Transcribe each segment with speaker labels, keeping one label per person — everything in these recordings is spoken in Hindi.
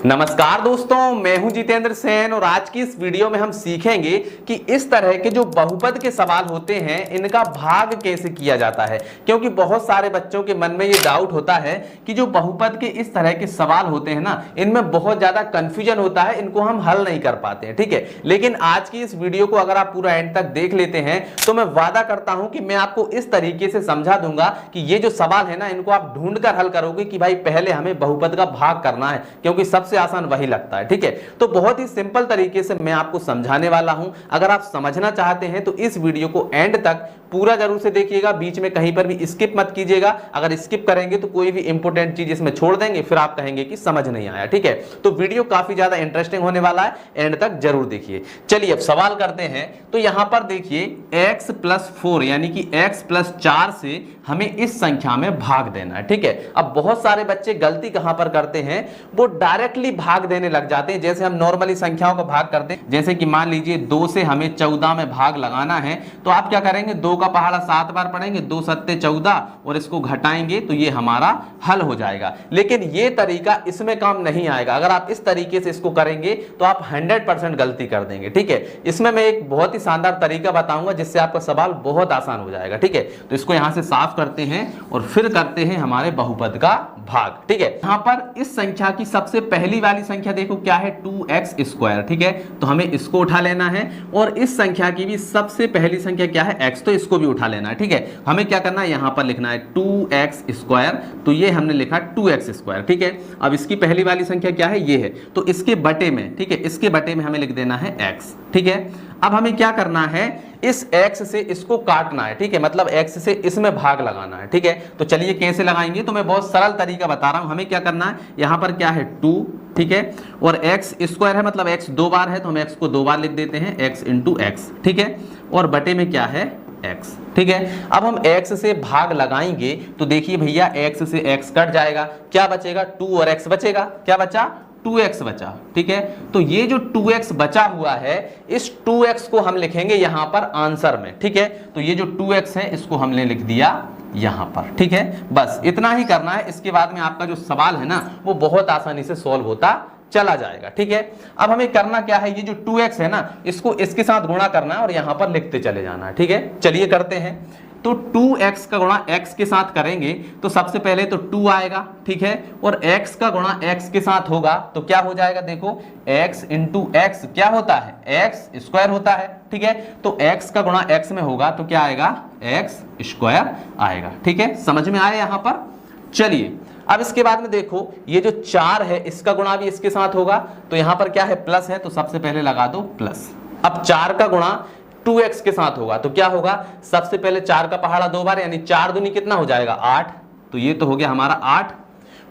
Speaker 1: नमस्कार दोस्तों, मैं हूं जितेंद्र सेन और आज की इस वीडियो में हम सीखेंगे कि इस तरह के जो बहुपद के सवाल होते हैं इनका भाग कैसे किया जाता है। क्योंकि बहुत सारे बच्चों के मन में ये डाउट होता है कि जो बहुपद के इस तरह के सवाल होते हैं ना, इनमें बहुत ज्यादा कंफ्यूजन होता है, इनको हम हल नहीं कर पाते हैं। ठीक है, लेकिन आज की इस वीडियो को अगर आप पूरा एंड तक देख लेते हैं तो मैं वादा करता हूं कि मैं आपको इस तरीके से समझा दूंगा कि ये जो सवाल है ना, इनको आप ढूंढ कर हल करोगे कि भाई पहले हमें बहुपद का भाग करना है, क्योंकि सबसे आसान वही लगता है। ठीक है, तो बहुत ही सिंपल तरीके से मैं आपको समझाने वाला हूं। अगर आप समझना चाहते हैं तो इस वीडियो को एंड तक पूरा जरूर से देखिएगा, बीच में कहीं पर भी स्किप मत कीजिएगा। अगर स्किप करेंगे तो कोई भी इंपॉर्टेंट चीज इसमें छोड़ देंगे, फिर आप कहेंगे कि समझ नहीं आया। ठीक है, तो वीडियो काफी ज्यादा इंटरेस्टिंग होने वाला है, एंड तक जरूर देखिए। चलिए अब सवाल करते हैं। तो यहां पर देखिए x + 4 यानी कि x + 4 से हमें इस संख्या में भाग देना है। ठीक है, अब बहुत सारे बच्चे गलती कहां पर करते हैं, वो डायरेक्टली भाग देने लग जाते हैं। जैसे हम नॉर्मली संख्याओं का भाग करते हैं, जैसे कि मान लीजिए 2 से हमें 14 में भाग लगाना है, तो आप क्या करेंगे, 2 का पहाड़ा 7 बार पढ़ेंगे, 2 सत्ते 14 और इसको घटाएंगे तो ये हमारा हल हो जाएगा। लेकिन ये तरीका इसमें काम नहीं आएगा। अगर आप इस तरीके से इसको करेंगे तो आप 100% गलती कर देंगे। ठीक है, इसमें मैं एक बहुत ही शानदार तरीका बताऊंगा जिससे आपका सवाल बहुत आसान हो जाएगा। ठीक है, तो इसको यहां से साफ करते हैं और फिर करते हैं हमारे बहुपद का भाग। ठीक है, यहां पर इस संख्या की सबसे पहली वाली संख्या देखो क्या है, 2x²। ठीक है, तो हमें इसको उठा लेना है और इस संख्या की भी सबसे पहली संख्या क्या है, x, तो इसको भी उठा लेना है। ठीक है, हमें क्या करना है, यहां पर लिखना है 2x², तो ये हमने लिखा 2x²। ठीक है, अब इसकी पहली वाली संख्या क्या है, ये है, तो इसके बटे में, ठीक है, इसके बटे में हमें लिख देना है x। ठीक है, अब हमें क्या करना है, इस x से इसको काटना है। ठीक है, मतलब x से इसमें भाग लगाना है। ठीक है, तो चलिए कैसे लगाएंगे, तो मैं बहुत सरल तरीका बता रहा हूं। हमें क्या करना है, यहां पर क्या है 2, ठीक है, और x² है, मतलब x 2 बार है, तो हम x को 2 बार लिख देते हैं, x × x। ठीक है, और बटे में क्या है, x। ठीक है, अब हम x से भाग लगाएंगे तो देखिए भैया, x से x कट जाएगा, क्या बचेगा, 2 और x बचेगा, क्या बचा, 2x बचा। ठीक है, तो ये जो 2x बचा हुआ है, इस 2x को हम लिखेंगे यहां पर आंसर में। ठीक है, तो ये जो 2x है इसको हमने लिख दिया यहां पर। ठीक है, बस इतना ही करना है। इसके बाद में आपका जो सवाल है ना, वो बहुत आसानी से सॉल्व होता चला जाएगा। ठीक है, अब हमें करना क्या है, ये जो 2x है ना, इसको इसके साथ गुणा करना है और यहां पर लिखते चले जाना है। ठीक है, चलिए करते हैं। तो 2x का गुणा x के साथ करेंगे तो सबसे पहले तो 2 आएगा। ठीक है, और x का गुणा x के साथ होगा तो क्या हो जाएगा, देखो x × x क्या होता है, x² होता है। ठीक है, तो x का गुणा x में होगा तो क्या आएगा, x² आएगा। ठीक है, समझ में आया यहां पर। चलिए अब इसके बाद में देखो, ये जो 4 है इसका गुणा भी इसके साथ होगा, तो यहां पर क्या है, प्लस है, तो सबसे पहले लगा दो प्लस। अब 4 का गुणा 2x के साथ होगा तो क्या होगा, सबसे पहले 4 का पहाड़ा 2 बार, यानी 4 दूनी कितना हो जाएगा, 8, तो ये तो हो गया हमारा 8,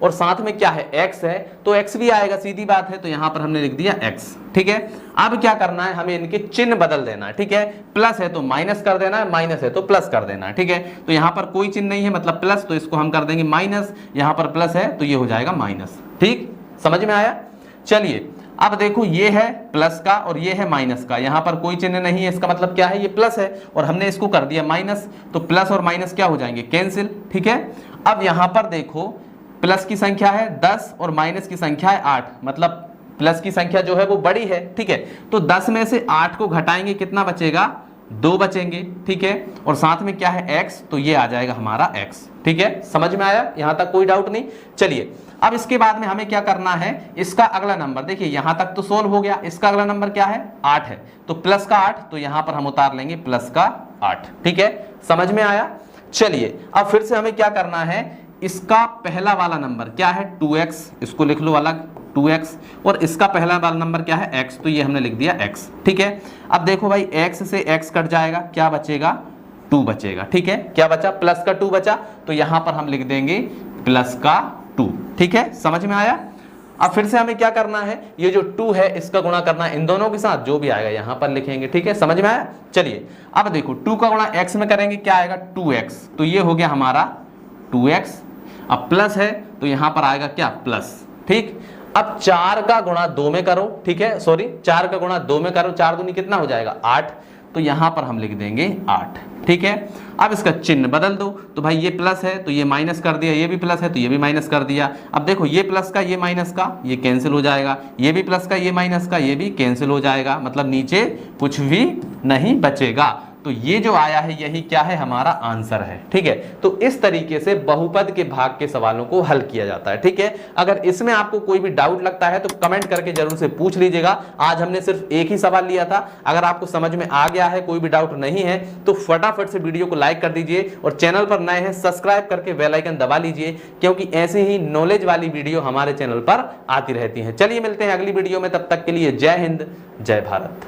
Speaker 1: और साथ में क्या है, x है, तो x भी आएगा, सीधी बात है, तो यहां पर हमने लिख दिया x। ठीक है, अब क्या करना है, हमें इनके चिन्ह बदल देना है। ठीक है, प्लस है तो माइनस कर देना है, माइनस है तो प्लस कर देना है। ठीक है, तो यहां पर कोई चिन्ह नहीं है, मतलब प्लस, तो इसको हम कर देंगे माइनस, यहां पर प्लस है तो ये हो जाएगा माइनस। ठीक, समझ में आया। चलिए अब देखो, ये है प्लस का और ये है माइनस का, यहां पर कोई चिन्ह नहीं है, इसका मतलब क्या है, ये प्लस है और हमने इसको कर दिया माइनस, तो प्लस और माइनस क्या हो जाएंगे, कैंसिल। ठीक है, अब यहां पर देखो, प्लस की संख्या है 10 और माइनस की संख्या है 8, मतलब प्लस की संख्या जो है वो बड़ी है। ठीक है, तो 10 में से 8 को घटाएंगे, कितना बचेगा, 2 बचेंगे। ठीक है, और साथ में क्या है, x, तो ये आ जाएगा हमारा x। ठीक है, समझ में आया, यहां तक कोई डाउट नहीं। चलिए अब इसके बाद में हमें क्या करना है, इसका अगला नंबर देखिए, यहां तक तो सोल्व हो गया, इसका अगला नंबर क्या है, 8 है, तो प्लस का 8, तो यहां पर हम उतार लेंगे प्लस का 8। ठीक है, समझ में आया। चलिए अब फिर से हमें क्या करना है, इसका पहला वाला नंबर क्या है, 2x, इसको लिख लो अलग 2x, और इसका पहला वाला नंबर क्या है, x, तो ये हमने लिख दिया x। ठीक है, अब देखो भाई, x से x कट जाएगा, क्या बचेगा, 2 बचेगा। ठीक है, क्या बचा, प्लस का 2 बचा, तो यहां पर हम लिख देंगे प्लस का 2। ठीक है, समझ में आया। अब फिर से हमें क्या करना है, ये जो 2 है इसका गुणा करना है इन दोनों के साथ, जो भी आएगा यहां पर लिखेंगे। ठीक है, समझ में आया। चलिए अब देखो, 2 का गुणा x में करेंगे, क्या आएगा, 2x, तो ये हो गया हमारा 2x। अब प्लस है तो यहां पर आएगा क्या, प्लस। ठीक, अब 4 का गुणा 2 में करो। ठीक है, सॉरी, 4 का गुणा 2 में करो, 4 दूनी कितना हो जाएगा, 8, तो यहां पर हम लिख देंगे 8। ठीक है, अब इसका चिन्ह बदल दो, तो भाई ये प्लस है तो ये माइनस कर दिया, ये भी प्लस है तो ये भी माइनस कर दिया। अब देखो ये प्लस का ये माइनस का ये कैंसिल हो जाएगा, ये भी प्लस का ये माइनस का ये भी कैंसिल हो जाएगा, मतलब नीचे कुछ भी नहीं बचेगा। तो ये जो आया है यही क्या है, हमारा आंसर है। ठीक है, तो इस तरीके से बहुपद के भाग के सवालों को हल किया जाता है। ठीक है, अगर इसमें आपको कोई भी डाउट लगता है तो कमेंट करके जरूर से पूछ लीजिएगा। आज हमने सिर्फ एक ही सवाल लिया था। अगर आपको समझ में आ गया है, कोई भी डाउट नहीं है, तो फटाफट से वीडियो को लाइक कर दीजिए और चैनल पर नए हैं सब्सक्राइब करके बेल आइकन दबा लीजिए, क्योंकि ऐसे ही नॉलेज वाली वीडियो हमारे चैनल पर आती रहती है। चलिए मिलते हैं अगली वीडियो में, तब तक के लिए जय हिंद, जय भारत।